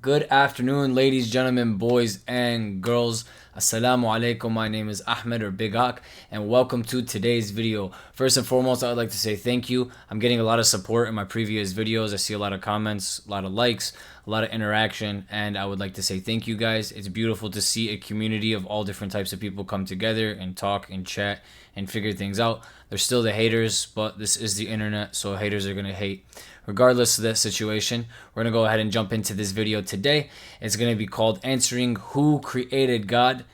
Good afternoon, ladies, gentlemen, boys, and girls. Assalamu alaikum. My name is Ahmed or Big Hawk, and welcome to today's video. First and foremost, I would like to say thank you. I'm getting a lot of support in my previous videos. I see a lot of comments, a lot of likes, a lot of interaction, and I would like to say thank you guys. It's beautiful to see a community of all different types of people come together and talk and chat and figure things out. There's still the haters, but this is the internet, so haters are going to hate. Regardless of that situation, we're going to go ahead and jump into this video today. It's going to be called Answering Who Created God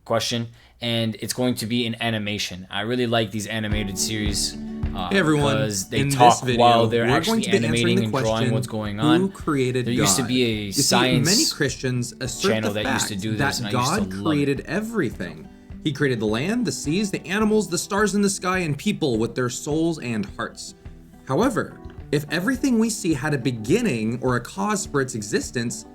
question, and it's going to be an animation. I really like these animated series hey everyone, because they in talk this video, while they're we're actually going to be animating and question, drawing what's going on. Who created there God? used to be a you science see, many Christians assert channel the that fact used to do this, that and I used God to love created it. everything. He created the land, the seas, the animals, the stars in the sky, and people with their souls and hearts. However, if everything we see had a beginning or a cause for its existence,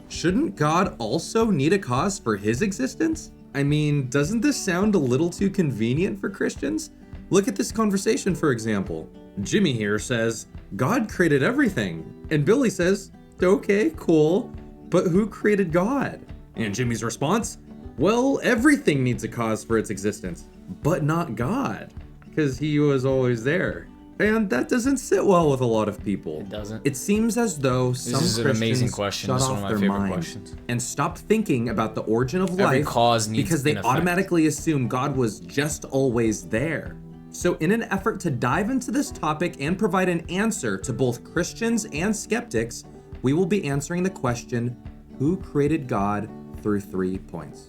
shouldn't God also need a cause for his existence? I mean, doesn't this sound a little too convenient for Christians? Look at this conversation, for example. Jimmy here says, God created everything. And Billy says, okay, cool, but who created God? And Jimmy's response, well, everything needs a cause for its existence, but not God, because he was always there. And that doesn't sit well with a lot of people. It doesn't. It seems as though some This is an amazing Christians question. shut This is off one of my their favorite mind questions. and stop thinking about the origin of Every life cause needs because they an effect. automatically assume God was just always there. So in an effort to dive into this topic and provide an answer to both Christians and skeptics, we will be answering the question, who created God, through 3 points.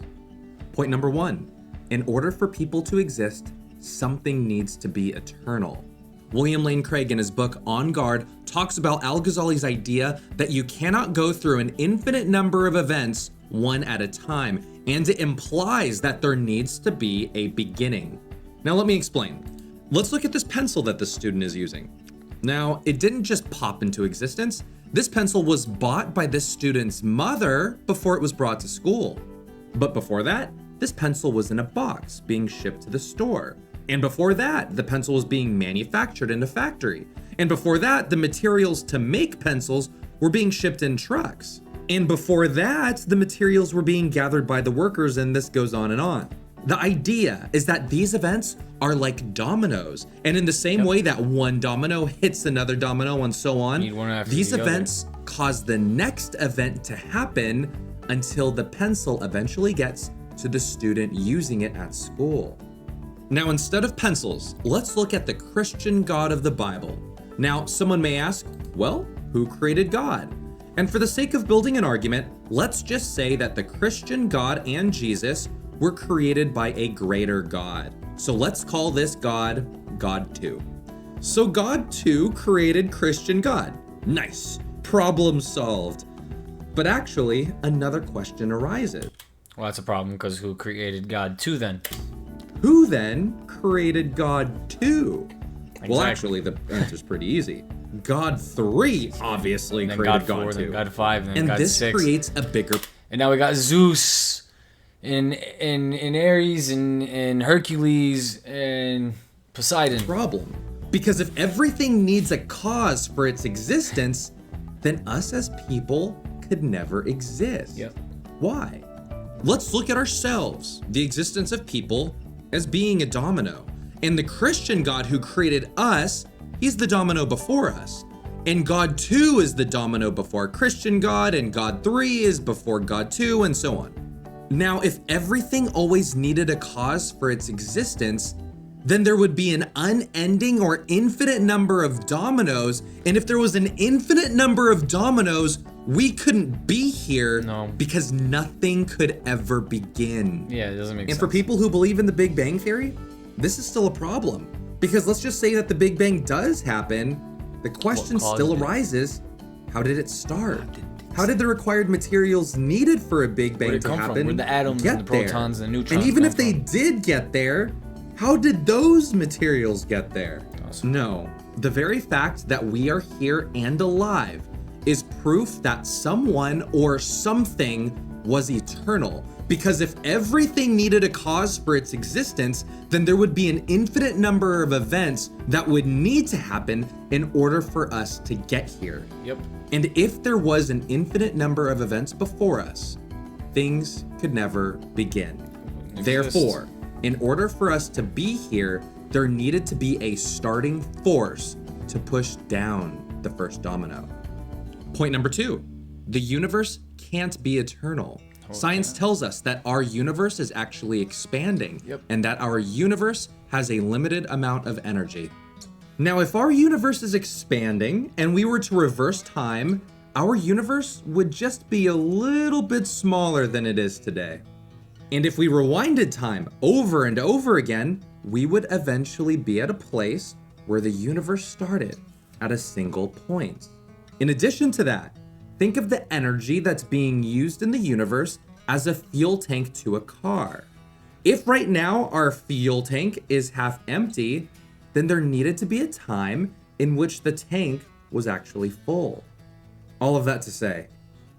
Point number 1, in order for people to exist, something needs to be eternal. William Lane Craig in his book On Guard talks about Al-Ghazali's idea that you cannot go through an infinite number of events one at a time, and it implies that there needs to be a beginning. Now let me explain. Let's look at this pencil that this student is using. Now, it didn't just pop into existence. This pencil was bought by this student's mother before it was brought to school. But before that, this pencil was in a box being shipped to the store. And before that, the pencil was being manufactured in a factory. And before that, the materials to make pencils were being shipped in trucks. And before that, the materials were being gathered by the workers, and this goes on and on. The idea is that these events are like dominoes. And in the same way that one domino hits another domino and so on, these events cause the next event to happen until the pencil eventually gets to the student using it at school. Now, instead of pencils, let's look at the Christian God of the Bible. Now, someone may ask, well, who created God? And for the sake of building an argument, let's just say that the Christian God and Jesus were created by a greater God. So let's call this God, God 2. So God 2 created Christian God. Nice, problem solved. But actually, another question arises. Well, that's a problem, because who created God 2 then? Who then created God 2? Exactly. Well, actually, the answer's pretty easy. God 3 obviously Then created God 4, God 2. then God 5, then and God this 6. creates a bigger And now we got Zeus, and Ares, and Hercules, and Poseidon. problem. Because if everything needs a cause for its existence, then us as people could never exist. Yep. Why? Let's look at ourselves, the existence of people, as being a domino. And the Christian God who created us, he's the domino before us. And God 2 is the domino before Christian God, and God 3 is before God 2, and so on. Now, if everything always needed a cause for its existence, then there would be an unending or infinite number of dominoes. And if there was an infinite number of dominoes, we couldn't be here because nothing could ever begin. Yeah, it doesn't make sense. And for people who believe in the Big Bang Theory, this is still a problem. Because let's just say that the Big Bang does happen, the question still arises, how did it start? How did the required materials needed for a Big Bang to happen Where the atoms and the protons and the neutrons And even if come they from? did get there, how did those materials get there? Awesome. No, the very fact that we are here and alive is proof that someone or something was eternal, Because if everything needed a cause for its existence, then there would be an infinite number of events that would need to happen in order for us to get here. Yep. And if there was an infinite number of events before us, things could never begin. Therefore, in order for us to be here, there needed to be a starting force to push down the first domino. Point number 2, the universe can't be eternal. Science tells us that our universe is actually expanding, and that our universe has a limited amount of energy. Now, if our universe is expanding and we were to reverse time, our universe would just be a little bit smaller than it is today. And if we rewinded time over and over again, we would eventually be at a place where the universe started at a single point. In addition to that, think of the energy that's being used in the universe as a fuel tank to a car. If right now our fuel tank is half empty, then there needed to be a time in which the tank was actually full. All of that to say,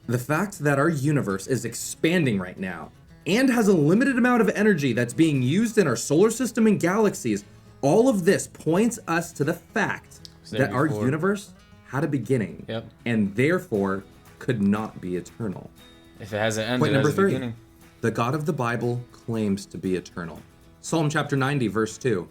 the fact that our universe is expanding right now and has a limited amount of energy that's being used in our solar system and galaxies, all of this points us to the fact that our universe had a beginning and therefore could not be eternal. If it has an end, Point it has number a 3, beginning. the God of the Bible claims to be eternal. Psalm chapter 90, verse 2.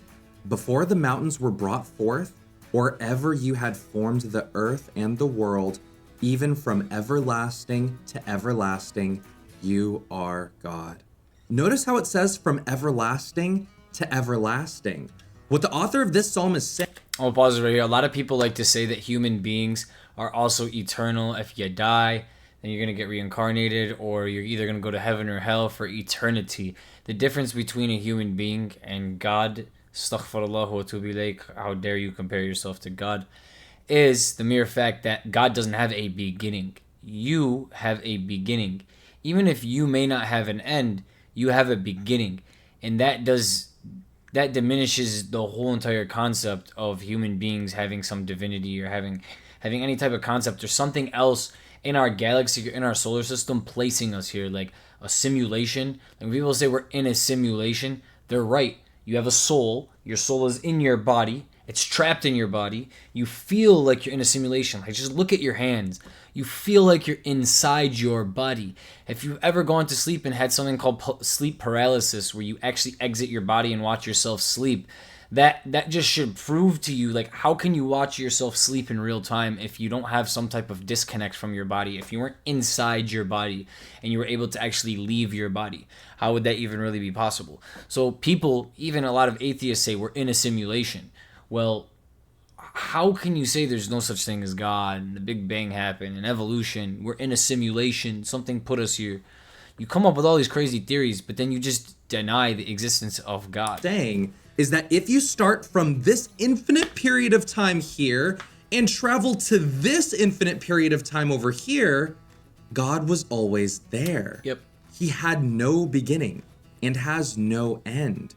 Before the mountains were brought forth, or ever you had formed the earth and the world, even from everlasting to everlasting, you are God. Notice how it says from everlasting to everlasting. What the author of this psalm is saying. I'll pause it right here. A lot of people like to say that human beings are also eternal. If you die, then you're going to get reincarnated, or you're either going to go to heaven or hell for eternity. The difference between a human being and God, astaghfirullah wa atubu ilayk, how dare you compare yourself to God, is the mere fact that God doesn't have a beginning. You have a beginning. Even if you may not have an end, you have a beginning. And that diminishes the whole entire concept of human beings having some divinity, or having any type of concept or something else in our galaxy or in our solar system placing us here, like a simulation. Like when people say we're in a simulation, they're right. You have a soul. Your soul is in your body. It's trapped in your body. You feel like you're in a simulation. Like, just look at your hands. You feel like you're inside your body. If you've ever gone to sleep and had something called sleep paralysis, where you actually exit your body and watch yourself sleep, that just should prove to you, like, how can you watch yourself sleep in real time if you don't have some type of disconnect from your body? If you weren't inside your body and you were able to actually leave your body, how would that even really be possible? So people, even a lot of atheists, say we're in a simulation. Well, how can you say there's no such thing as God, and the Big Bang happened, and evolution, we're in a simulation, something put us here? You come up with all these crazy theories, but then you just deny the existence of God. Saying is that if you start from this infinite period of time here and travel to this infinite period of time over here, God was always there. Yep. He had no beginning and has no end.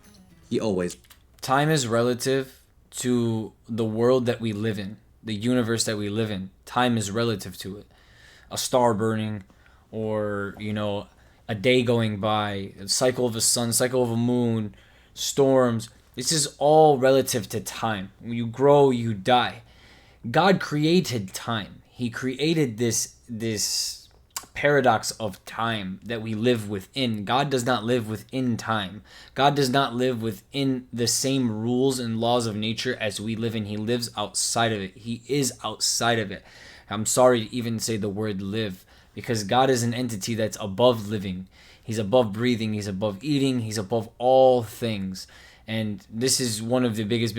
He always. Time is relative to the world that we live in, the universe that we live in. Time is relative to it. A star burning, or, a day going by, a cycle of a sun, cycle of a moon, storms. This is all relative to time. When you grow, you die. God created time. He created this paradox of time that we live within. God does not live within time. God does not live within the same rules and laws of nature as we live in. He lives outside of it. He is outside of it. I'm sorry to even say the word live, because God is an entity that's above living. He's above breathing. He's above eating. He's above all things. And this is one of the biggest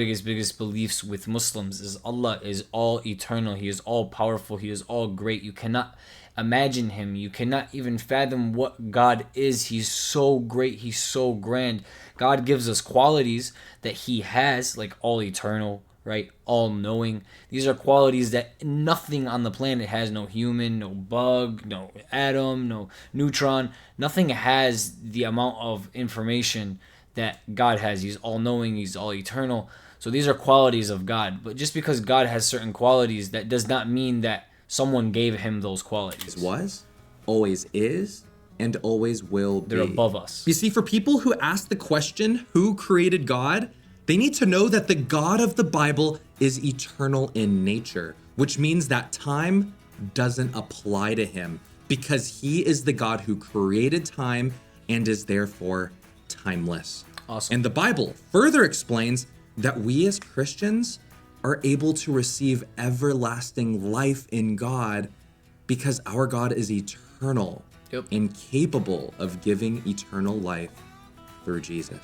beliefs with Muslims, is Allah is all eternal. He is all powerful. He is all great. You cannot imagine him. You cannot even fathom what God is. He's so great. He's so grand. God gives us qualities that he has, like all eternal, right? All knowing. These are qualities that nothing on the planet has. No human, no bug, no atom, no neutron. Nothing has the amount of information that God has. He's all knowing. He's all eternal. So these are qualities of God. But just because God has certain qualities, that does not mean that someone gave him those qualities. Was, always is, and always will be. They're above us. You see, for people who ask the question, who created God? They need to know that the God of the Bible is eternal in nature, which means that time doesn't apply to him because he is the God who created time and is therefore timeless. Awesome. And the Bible further explains that we as Christians are able to receive everlasting life in God because our God is eternal and capable of giving eternal life through Jesus.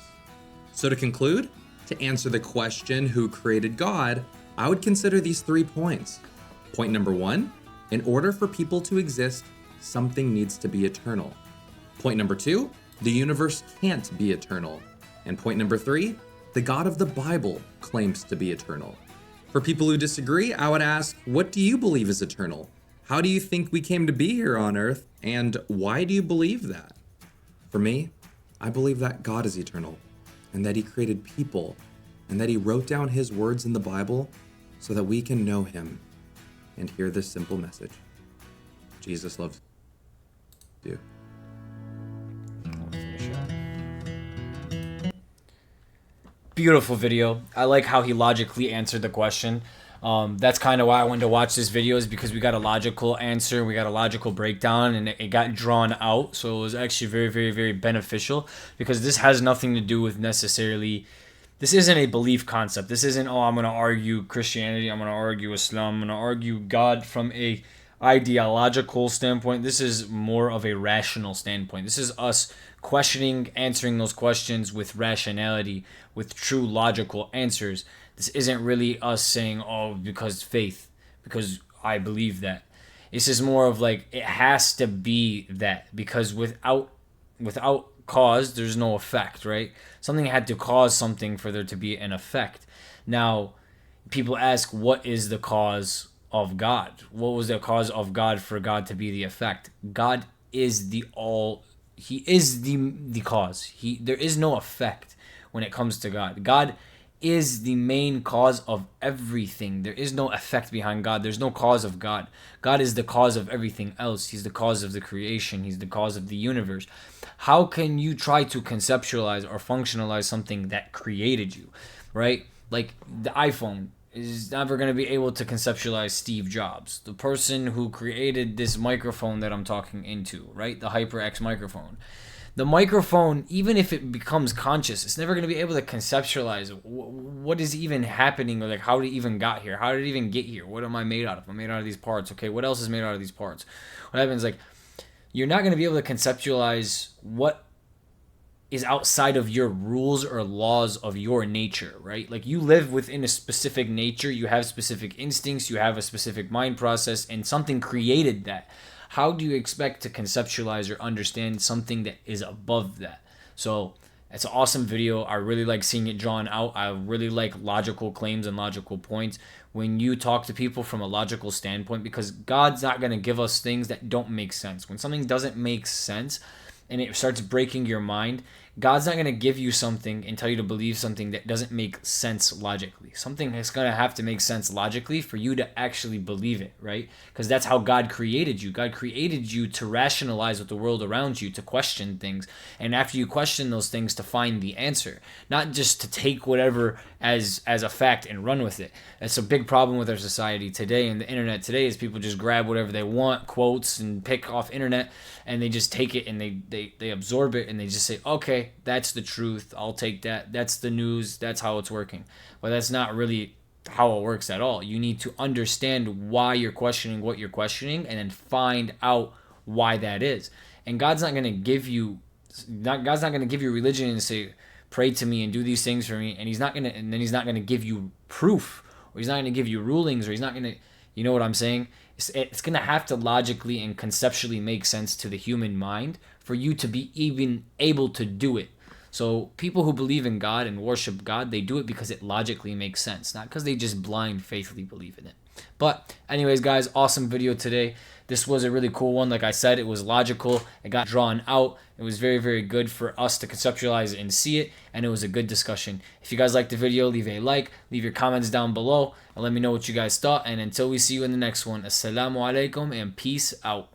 So to conclude, to answer the question, who created God, I would consider these 3 points. Point number 1, in order for people to exist, something needs to be eternal. Point number 2, the universe can't be eternal. And point number 3, the God of the Bible claims to be eternal. For people who disagree, I would ask, what do you believe is eternal? How do you think we came to be here on earth? And why do you believe that? For me, I believe that God is eternal and that he created people and that he wrote down his words in the Bible so that we can know him and hear this simple message. Jesus loves you. Beautiful video. I like how he logically answered the question. That's kind of why I wanted to watch this video, is because we got a logical answer, we got a logical breakdown, and it got drawn out. So it was actually very, very, very beneficial, because this has nothing to do with necessarily, this isn't a belief concept. This isn't, oh, I'm going to argue Christianity, I'm going to argue Islam, I'm going to argue God from a ideological standpoint. This is more of a rational standpoint. This is us questioning, answering those questions with rationality, with true logical answers. This isn't really us saying, oh, because faith, because I believe that. This is more of like, it has to be that, because without cause, there's no effect, right? Something had to cause something for there to be an effect. Now, people ask, what is the cause of God? What was the cause of God for God to be the effect? God is the all. He is the cause. There is no effect when it comes to God. God is the main cause of everything. There is no effect behind God. There's no cause of God. God is the cause of everything else. He's the cause of the creation. He's the cause of the universe. How can you try to conceptualize or functionalize something that created you, right? Like the iPhone is never going to be able to conceptualize Steve Jobs, the person who created this microphone that I'm talking into, right? The HyperX microphone. The microphone, even if it becomes conscious, it's never going to be able to conceptualize what is even happening, or like how it even got here. How did it even get here? What am I made out of? I'm made out of these parts. Okay, what else is made out of these parts? What happens, like, you're not going to be able to conceptualize what is outside of your rules or laws of your nature, right? Like, you live within a specific nature, you have specific instincts, you have a specific mind process, and something created that. How do you expect to conceptualize or understand something that is above that? So it's an awesome video. I really like seeing it drawn out. I really like logical claims and logical points when you talk to people from a logical standpoint, because God's not going to give us things that don't make sense. When something doesn't make sense and it starts breaking your mind, God's not going to give you something and tell you to believe something that doesn't make sense logically. Something is going to have to make sense logically for you to actually believe it, right? Because that's how God created you. God created you to rationalize with the world around you, to question things. And after you question those things, to find the answer, not just to take whatever as a fact and run with it. That's a big problem with our society today, and the internet today, is people just grab whatever they want, quotes, and pick off internet, and they just take it and they absorb it, and they just say, okay, that's the truth, I'll take that, that's the news, that's how it's working. But that's not really how it works at all. You need to understand why you're questioning what you're questioning, and then find out why that is. And God's not going to give you religion and say, pray to me and do these things for me, and then he's not going to give you proof, or he's not going to give you rulings, or he's not going to, you know what I'm saying? It's going to have to logically and conceptually make sense to the human mind for you to be even able to do it. So people who believe in God and worship God, they do it because it logically makes sense, not because they just blind faithfully believe in it. But anyways, guys, awesome video today. This was a really cool one. Like I said, it was logical. It got drawn out. It was very, very good for us to conceptualize it and see it. And it was a good discussion. If you guys liked the video, leave a like. Leave your comments down below. And let me know what you guys thought. And until we see you in the next one, Assalamu alaikum and peace out.